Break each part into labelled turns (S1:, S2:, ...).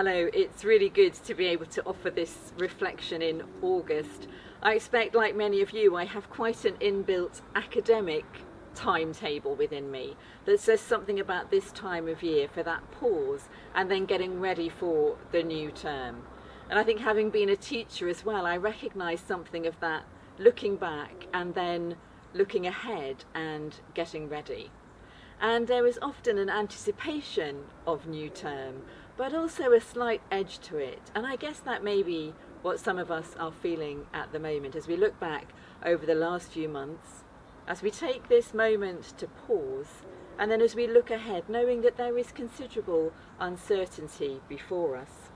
S1: Hello, it's really good to be able to offer this reflection in August. I expect, like many of you, I have quite an inbuilt academic timetable within me that says something about this time of year for that pause and then getting ready for the new term. And I think, having been a teacher as well, I recognise something of that looking back and then looking ahead and getting ready. And there is often an anticipation of new term, but also a slight edge to it. And I guess that may be what some of us are feeling at the moment as we look back over the last few months, as we take this moment to pause, and then as we look ahead, knowing that there is considerable uncertainty before us.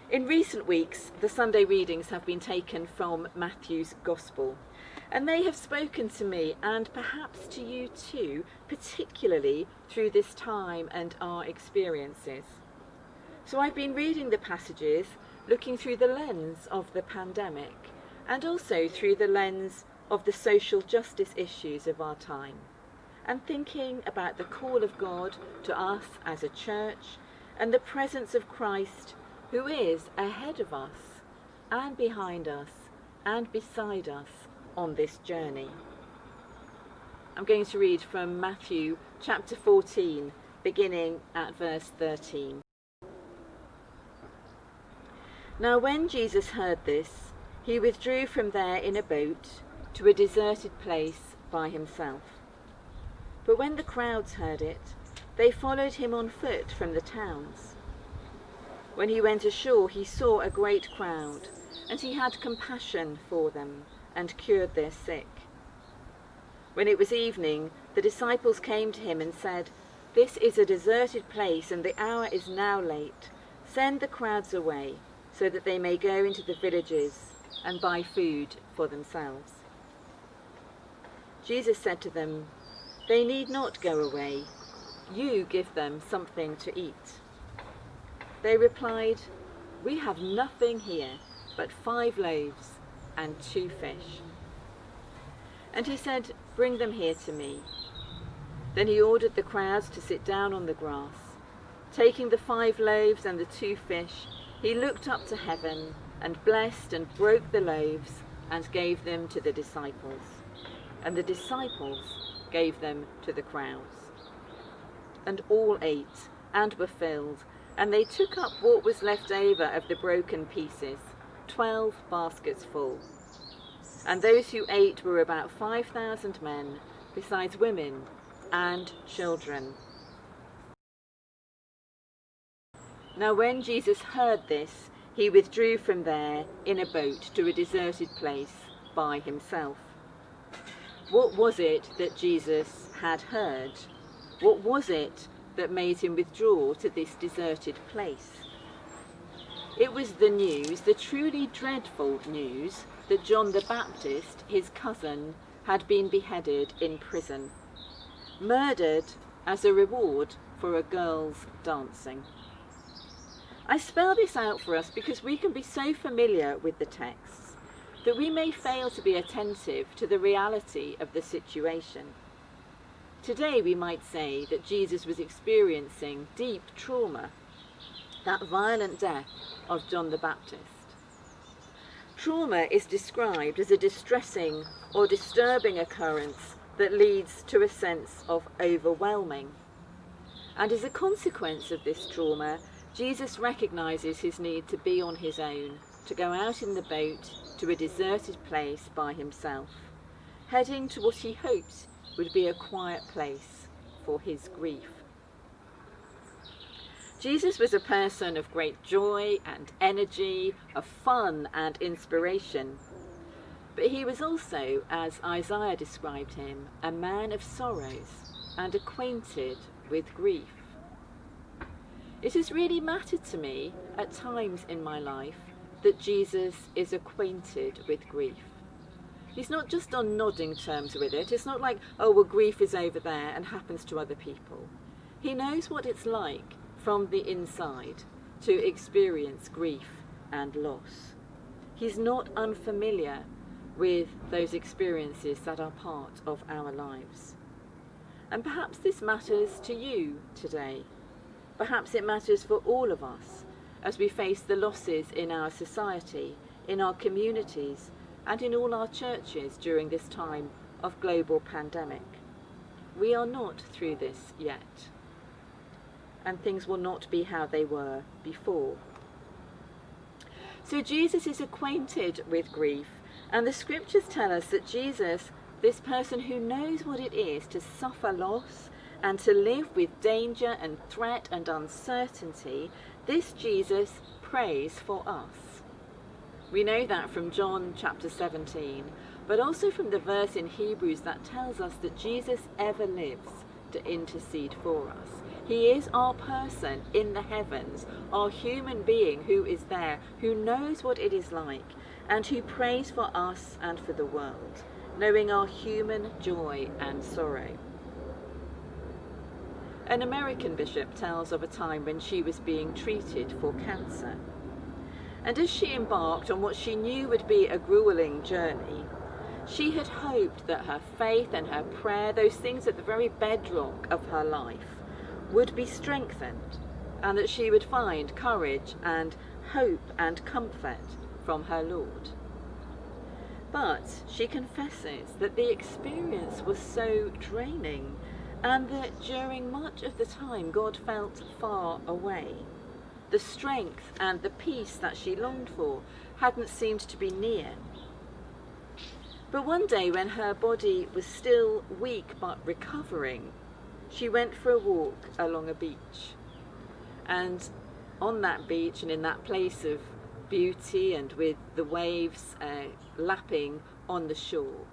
S1: In recent weeks, the Sunday readings have been taken from Matthew's Gospel, and they have spoken to me, and perhaps to you too, particularly through this time and our experiences. So I've been reading the passages, looking through the lens of the pandemic, and also through the lens of the social justice issues of our time, and thinking about the call of God to us as a church, and the presence of Christ, who is ahead of us, and behind us, and beside us on this journey. I'm going to read from Matthew chapter 14, beginning at verse 13. Now when Jesus heard this, he withdrew from there in a boat to a deserted place by himself. But when the crowds heard it, they followed him on foot from the towns. When he went ashore, he saw a great crowd, and he had compassion for them, and cured their sick. When it was evening, the disciples came to him and said, "This is a deserted place, and the hour is now late. Send the crowds away, so that they may go into the villages and buy food for themselves." Jesus said to them, "They need not go away. You give them something to eat." They replied, "We have nothing here but 5 loaves and 2 fish." And he said, "Bring them here to me." Then he ordered the crowds to sit down on the grass. Taking the 5 loaves and the 2 fish, he looked up to heaven and blessed and broke the loaves and gave them to the disciples. And the disciples gave them to the crowds. And all ate and were filled, and they took up what was left over of the broken pieces, 12 baskets full. And those who ate were about 5,000 men, besides women and children. Now when Jesus heard this, he withdrew from there in a boat to a deserted place by himself. What was it that Jesus had heard? What was it that made him withdraw to this deserted place? It was the news, the truly dreadful news, that John the Baptist, his cousin, had been beheaded in prison, murdered as a reward for a girl's dancing. I spell this out for us because we can be so familiar with the texts that we may fail to be attentive to the reality of the situation. Today we might say that Jesus was experiencing deep trauma, that violent death of John the Baptist. Trauma is described as a distressing or disturbing occurrence that leads to a sense of overwhelming. And as a consequence of this trauma, Jesus recognises his need to be on his own, to go out in the boat to a deserted place by himself, heading to what he hoped would be a quiet place for his grief. Jesus was a person of great joy and energy, of fun and inspiration. But he was also, as Isaiah described him, a man of sorrows and acquainted with grief. It has really mattered to me at times in my life that Jesus is acquainted with grief. He's not just on nodding terms with it. It's not like, oh, well, grief is over there and happens to other people. He knows what it's like from the inside to experience grief and loss. He's not unfamiliar with those experiences that are part of our lives. And perhaps this matters to you today. Perhaps it matters for all of us as we face the losses in our society, in our communities, and in all our churches during this time of global pandemic. We are not through this yet, and things will not be how they were before. So Jesus is acquainted with grief, and the scriptures tell us that Jesus, this person who knows what it is to suffer loss and to live with danger and threat and uncertainty, this Jesus prays for us. We know that from John chapter 17, but also from the verse in Hebrews that tells us that Jesus ever lives to intercede for us. He is our person in the heavens, our human being who is there, who knows what it is like, and who prays for us and for the world, knowing our human joy and sorrow. An American bishop tells of a time when she was being treated for cancer. And as she embarked on what she knew would be a grueling journey, she had hoped that her faith and her prayer, those things at the very bedrock of her life, would be strengthened, and that she would find courage and hope and comfort from her Lord. But she confesses that the experience was so draining, and that during much of the time God felt far away. The strength and the peace that she longed for hadn't seemed to be near. But one day, when her body was still weak but recovering, she went for a walk along a beach. And on that beach, and in that place of beauty and with the waves lapping on the shore,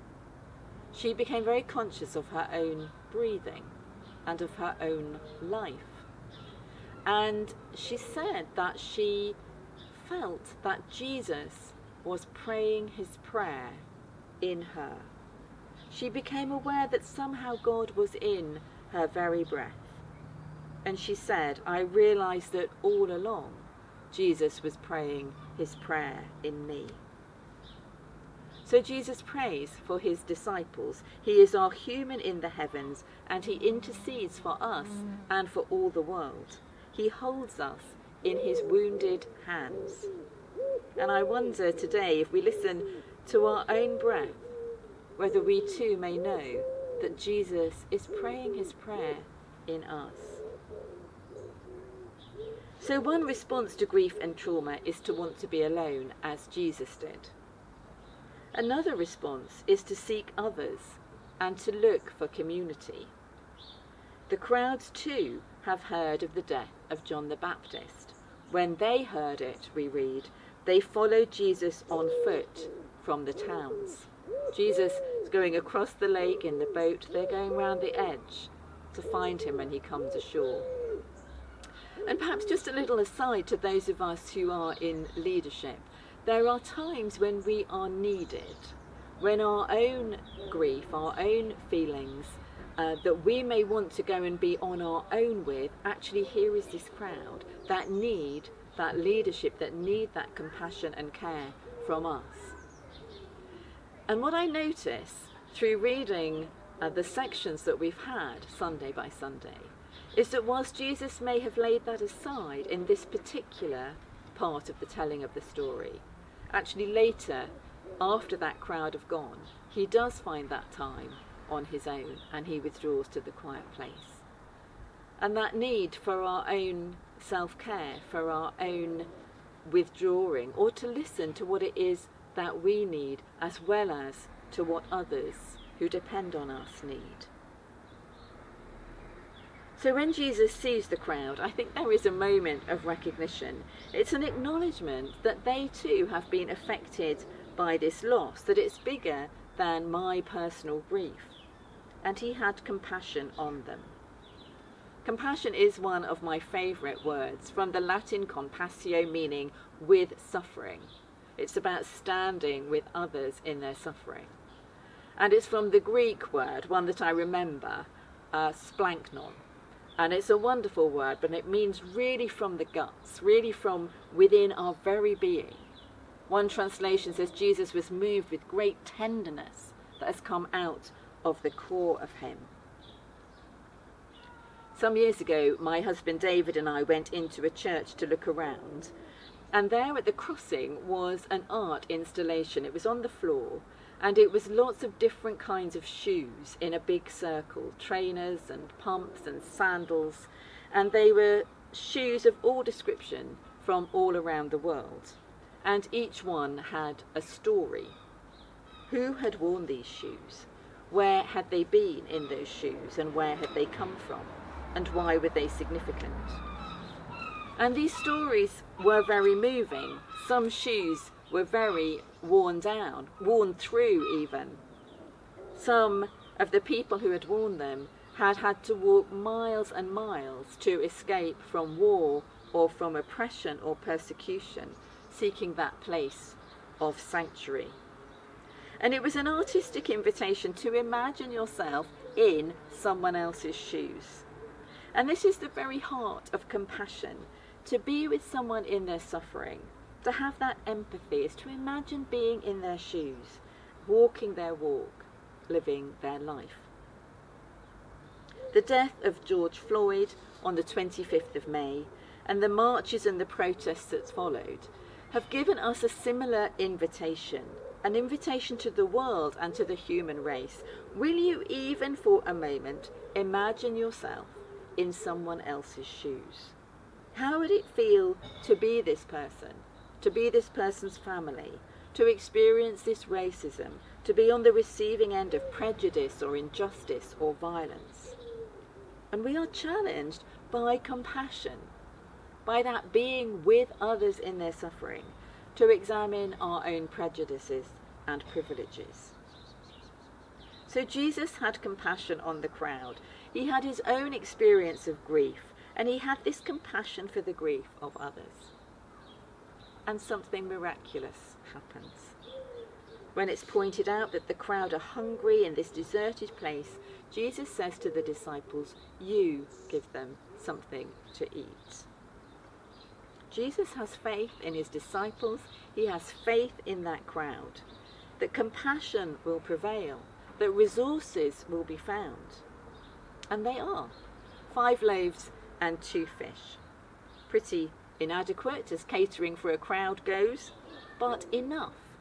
S1: she became very conscious of her own breathing and of her own life. And she said that she felt that Jesus was praying his prayer in her. She became aware that somehow God was in her very breath. And she said, I realized that all along Jesus was praying his prayer in me. So Jesus prays for his disciples. He is our human in the heavens, and he intercedes for us and for all the world. He holds us in his wounded hands. And I wonder today, if we listen to our own breath, whether we too may know that Jesus is praying his prayer in us. So one response to grief and trauma is to want to be alone, as Jesus did. Another response is to seek others and to look for community. The crowds too have heard of the death of John the Baptist. When they heard it, we read, they followed Jesus on foot from the towns. Jesus is going across the lake in the boat. They're going round the edge to find him when he comes ashore. And perhaps just a little aside to those of us who are in leadership, there are times when we are needed, when our own grief, our own feelings that we may want to go and be on our own with, actually here is this crowd that need that leadership, that need that compassion and care from us. And what I notice through reading the sections that we've had Sunday by Sunday is that whilst Jesus may have laid that aside in this particular part of the telling of the story, actually later, after that crowd have gone, he does find that time on his own, and he withdraws to the quiet place. And that need for our own self-care, for our own withdrawing, or to listen to what it is that we need, as well as to what others who depend on us need. So when Jesus sees the crowd, I think there is a moment of recognition. It's an acknowledgement that they too have been affected by this loss, that it's bigger than my personal grief. And he had compassion on them. Compassion is one of my favourite words, from the Latin compassio, meaning with suffering. It's about standing with others in their suffering. And it's from the Greek word, one that I remember, splanknon. And it's a wonderful word, but it means really from the guts, really from within our very being. One translation says Jesus was moved with great tenderness that has come out of the core of him. Some years ago, my husband David and I went into a church to look around, and there at the crossing was an art installation. It was on the floor, and it was lots of different kinds of shoes in a big circle, trainers and pumps and sandals, and they were shoes of all description from all around the world, and each one had a story. Who had worn these shoes? Where had they been in those shoes, and where had they come from? And why were they significant? And these stories were very moving. Some shoes were very worn down, worn through even. Some of the people who had worn them had had to walk miles and miles to escape from war or from oppression or persecution, seeking that place of sanctuary. And it was an artistic invitation to imagine yourself in someone else's shoes. And this is the very heart of compassion, to be with someone in their suffering, to have that empathy, is to imagine being in their shoes, walking their walk, living their life. The death of George Floyd on the 25th of May and the marches and the protests that followed have given us a similar invitation, an invitation to the world and to the human race. Will you even for a moment imagine yourself in someone else's shoes? How would it feel to be this person, to be this person's family, to experience this racism, to be on the receiving end of prejudice or injustice or violence? And we are challenged by compassion, by that being with others in their suffering, to examine our own prejudices and privileges. So Jesus had compassion on the crowd. He had his own experience of grief, and he had this compassion for the grief of others. And something miraculous happens. When it's pointed out that the crowd are hungry in this deserted place, Jesus says to the disciples, "You give them something to eat." Jesus has faith in his disciples. He has faith in that crowd, that compassion will prevail, that resources will be found. And they are. 5 loaves and 2 fish. Pretty inadequate as catering for a crowd goes, but enough.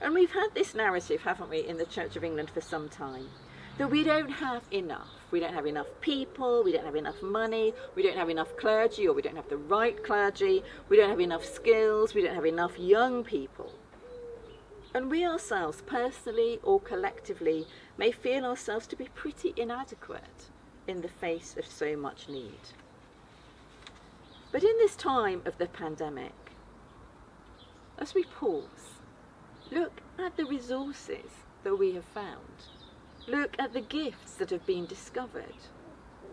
S1: And we've had this narrative, haven't we, in the Church of England for some time, that we don't have enough. We don't have enough people, we don't have enough money, we don't have enough clergy, or we don't have the right clergy, we don't have enough skills, we don't have enough young people. And we ourselves, personally or collectively, may feel ourselves to be pretty inadequate in the face of so much need. But in this time of the pandemic, as we pause, look at the resources that we have found. Look at the gifts that have been discovered.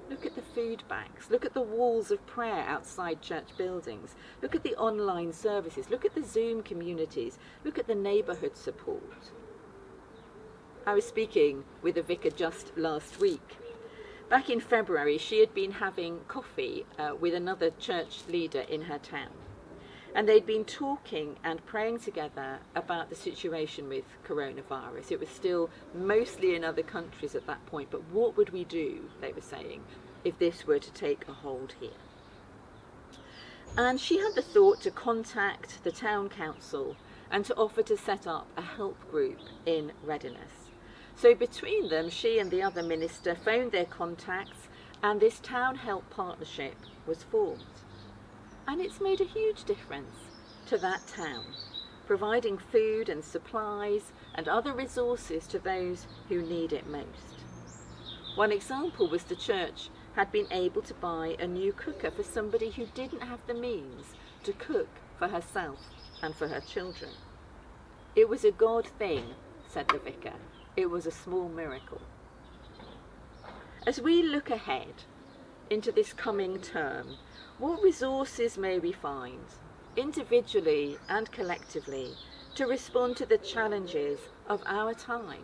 S1: Look at the food banks. Look at the walls of prayer outside church buildings. Look at the online services. Look at the Zoom communities. Look at the neighbourhood support. I was speaking with a vicar just last week. Back in February, she had been having coffee with another church leader in her town. And they'd been talking and praying together about the situation with coronavirus. It was still mostly in other countries at that point, but what would we do, they were saying, if this were to take a hold here? And she had the thought to contact the town council and to offer to set up a help group in readiness. So between them, she and the other minister phoned their contacts, and this town help partnership was formed. And it's made a huge difference to that town, providing food and supplies and other resources to those who need it most. One example was the church had been able to buy a new cooker for somebody who didn't have the means to cook for herself and for her children. It was a God thing, said the vicar. It was a small miracle. As we look ahead into this coming term, what resources may we find, individually and collectively, to respond to the challenges of our time,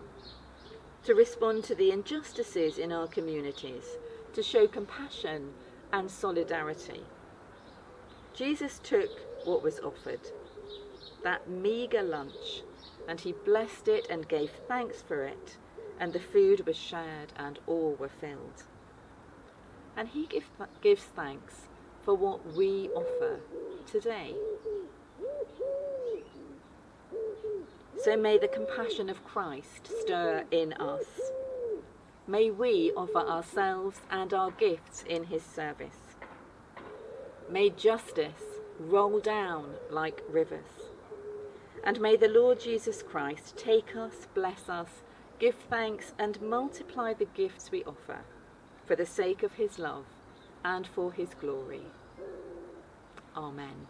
S1: to respond to the injustices in our communities, to show compassion and solidarity? Jesus took what was offered, that meagre lunch, and he blessed it and gave thanks for it, and the food was shared and all were filled. and he gives thanks for what we offer today. So may the compassion of Christ stir in us. May we offer ourselves and our gifts in his service. May justice roll down like rivers. And may the Lord Jesus Christ take us, bless us, give thanks and multiply the gifts we offer for the sake of his love and for his glory. Amen.